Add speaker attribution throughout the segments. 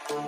Speaker 1: मध्य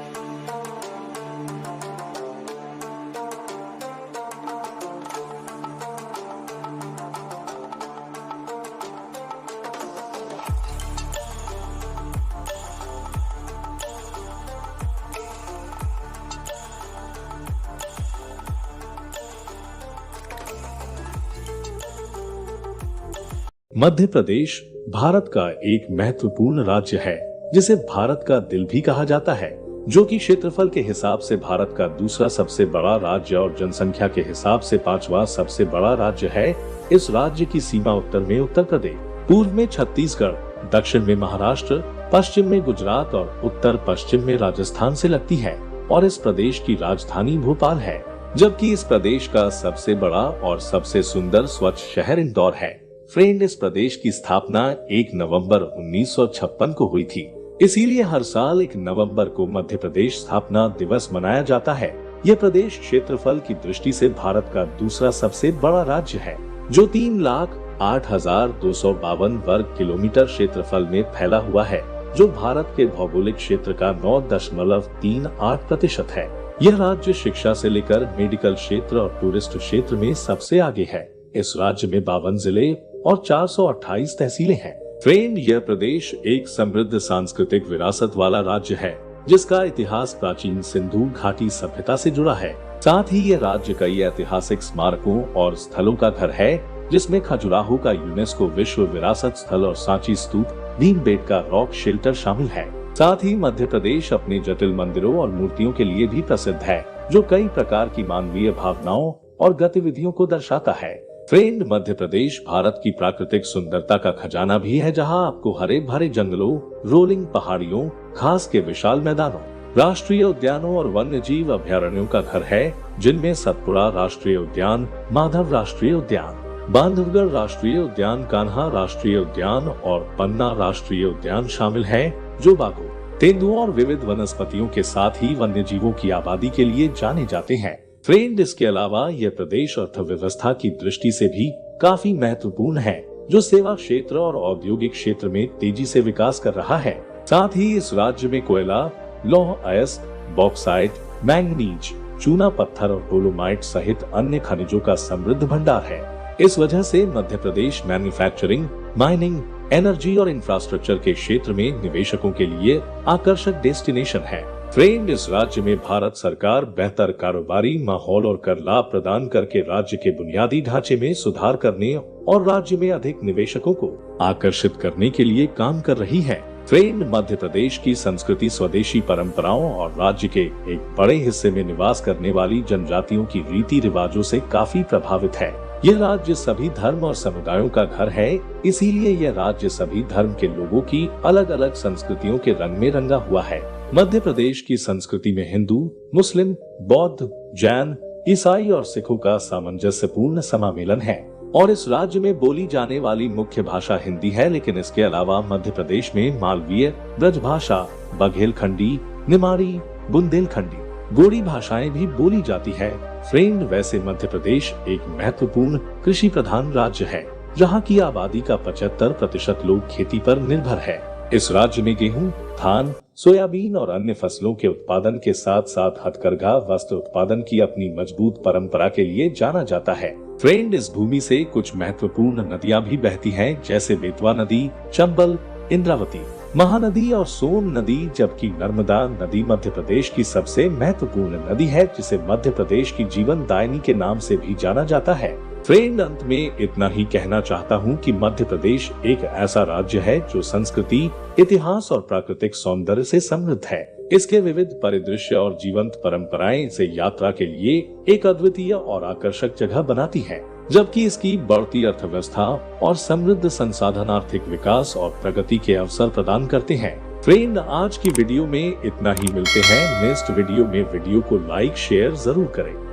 Speaker 1: प्रदेश भारत का एक महत्वपूर्ण राज्य है जिसे भारत का दिल भी कहा जाता है, जो कि क्षेत्रफल के हिसाब से भारत का दूसरा सबसे बड़ा राज्य और जनसंख्या के हिसाब से पांचवा सबसे बड़ा राज्य है। इस राज्य की सीमा उत्तर में उत्तर प्रदेश, पूर्व में छत्तीसगढ़, दक्षिण में महाराष्ट्र, पश्चिम में गुजरात और उत्तर पश्चिम में राजस्थान से लगती है और इस प्रदेश की राजधानी भोपाल है, जबकि इस प्रदेश का सबसे बड़ा और सबसे सुंदर स्वच्छ शहर इंदौर है। फ्रेंड, इस प्रदेश की स्थापना 1 नवंबर 1956 को हुई थी, इसीलिए हर साल 1 नवंबर को मध्य प्रदेश स्थापना दिवस मनाया जाता है। यह प्रदेश क्षेत्रफल की दृष्टि से भारत का दूसरा सबसे बड़ा राज्य है, जो 3,08,252 वर्ग किलोमीटर क्षेत्रफल में फैला हुआ है, जो भारत के भौगोलिक क्षेत्र का 9.38% है। यह राज्य शिक्षा से लेकर मेडिकल क्षेत्र और टूरिस्ट क्षेत्र में सबसे आगे है। इस राज्य में 52 जिले और 428 तहसीलें हैं। फ्रेंड, यह प्रदेश एक समृद्ध सांस्कृतिक विरासत वाला राज्य है, जिसका इतिहास प्राचीन सिंधु घाटी सभ्यता से जुड़ा है। साथ ही यह राज्य कई ऐतिहासिक स्मारकों और स्थलों का घर है, जिसमें खजुराहो का यूनेस्को विश्व विरासत स्थल और सांची स्तूप, भीमबेटका रॉक शेल्टर शामिल है। साथ ही मध्य प्रदेश अपने जटिल मंदिरों और मूर्तियों के लिए भी प्रसिद्ध है, जो कई प्रकार की मानवीय भावनाओं और गतिविधियों को दर्शाता है। फ्रेंड, मध्य प्रदेश भारत की प्राकृतिक सुंदरता का खजाना भी है, जहां आपको हरे भरे जंगलों, रोलिंग पहाड़ियों, घास के विशाल मैदानों, राष्ट्रीय उद्यानों और वन्य जीव अभयारण्यों का घर है, जिनमें सतपुड़ा राष्ट्रीय उद्यान, माधव राष्ट्रीय उद्यान, बांधवगढ़ राष्ट्रीय उद्यान, कान्हा राष्ट्रीय उद्यान और पन्ना राष्ट्रीय उद्यान शामिल है, जो बाघों, तेंदुओं और विविध वनस्पतियों के साथ ही वन्य जीवों की आबादी के लिए जाने जाते हैं। फ्रेंड, इसके अलावा यह प्रदेश अर्थव्यवस्था की दृष्टि से भी काफी महत्वपूर्ण है, जो सेवा क्षेत्र और औद्योगिक क्षेत्र में तेजी से विकास कर रहा है। साथ ही इस राज्य में कोयला, लौह अयस्क, बॉक्साइट, मैंगनीज, चूना पत्थर और डोलोमाइट सहित अन्य खनिजों का समृद्ध भंडार है। इस वजह से Madhya Pradesh manufacturing, mining, energy और इंफ्रास्ट्रक्चर के क्षेत्र में निवेशकों के लिए आकर्षक डेस्टिनेशन है। फ्रेंड, इस राज्य में भारत सरकार बेहतर कारोबारी माहौल और कर लाभ प्रदान करके राज्य के बुनियादी ढांचे में सुधार करने और राज्य में अधिक निवेशकों को आकर्षित करने के लिए काम कर रही है। फ्रेंड, मध्य प्रदेश की संस्कृति स्वदेशी परंपराओं और राज्य के एक बड़े हिस्से में निवास करने वाली जनजातियों की रीति रिवाजों से काफी प्रभावित है। यह राज्य सभी धर्म और समुदायों का घर है, इसीलिए यह राज्य सभी धर्म के लोगों की अलग अलग संस्कृतियों के रंग में रंगा हुआ है। मध्य प्रदेश की संस्कृति में हिंदू, मुस्लिम, बौद्ध, जैन, ईसाई और सिखों का सामंजस्यपूर्ण समामेलन है और इस राज्य में बोली जाने वाली मुख्य भाषा हिंदी है, लेकिन इसके अलावा मध्य प्रदेश में मालवीय, ब्रजभाषा, बघेलखंडी, निमाड़ी, बुंदेलखंडी, गोरी भाषाएं भी बोली जाती है। फ्रेंड, वैसे मध्य प्रदेश एक महत्वपूर्ण कृषि प्रधान राज्य है, जहां की आबादी का 75% लोग खेती पर निर्भर है। इस राज्य में गेहूं, धान, सोयाबीन और अन्य फसलों के उत्पादन के साथ साथ हथकरघा वस्त्र उत्पादन की अपनी मजबूत परंपरा के लिए जाना जाता है। फ्रेंड, इस भूमि से कुछ महत्वपूर्ण नदियां भी बहती हैं, जैसे बेतवा नदी, चंबल, इंद्रावती, महानदी और सोन नदी, जबकि नर्मदा नदी मध्य प्रदेश की सबसे महत्वपूर्ण नदी है, जिसे मध्य प्रदेश की जीवन दायिनी के नाम से भी जाना जाता है। फ्रेंड, अंत में इतना ही कहना चाहता हूँ कि मध्य प्रदेश एक ऐसा राज्य है जो संस्कृति, इतिहास और प्राकृतिक सौंदर्य से समृद्ध है। इसके विविध परिदृश्य और जीवंत परंपराएं इसे यात्रा के लिए एक अद्वितीय और आकर्षक जगह बनाती हैं, जबकि इसकी बढ़ती अर्थव्यवस्था और समृद्ध संसाधन आर्थिक विकास और प्रगति के अवसर प्रदान करते हैं। फ्रेंड, आज की वीडियो में इतना ही। मिलते हैं नेक्स्ट वीडियो में। वीडियो को लाइक शेयर जरूर करें।